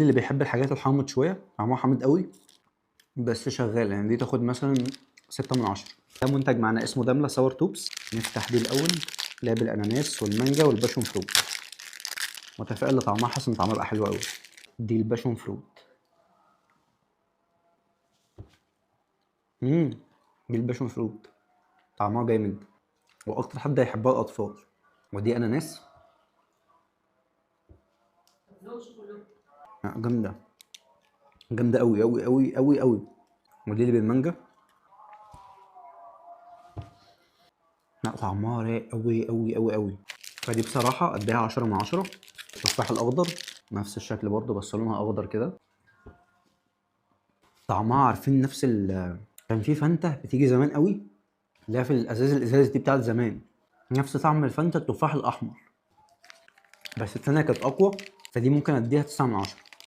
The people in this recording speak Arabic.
اللي بيحب الحاجات الحامض شويه، طعمها حامض قوي بس شغال يعني. دي تاخد مثلا 6 من 10. ده منتج معانا اسمه داملا ساور توبس. نفتح دي الاول، تلاقي بالاناناس والمانجا والباشون فروت. متفائل لطعمها، حاسس ان طعمها بقى حلو قوي. دي الباشون فروت. دي الباشون فروت طعمها جامد، واكتر حد هيحبها الاطفال. ودي اناناس جامده، جامده قوي قوي قوي قوي قوي. ودي اللي بالمانجا، لا طعمها رايق قوي قوي قوي قوي. فدي بصراحه اديها 10 من 10. التفاح الاخضر نفس الشكل برضه بس لونها اخضر كده. طعمها عارفين نفس كان في فانتا بتيجي زمان قوي، اللي هي في الازاز دي بتاعت زمان، نفس طعم الفانتا التفاح الاحمر، بس التانية كانت اقوى. فدي ممكن اديها 9 من 10.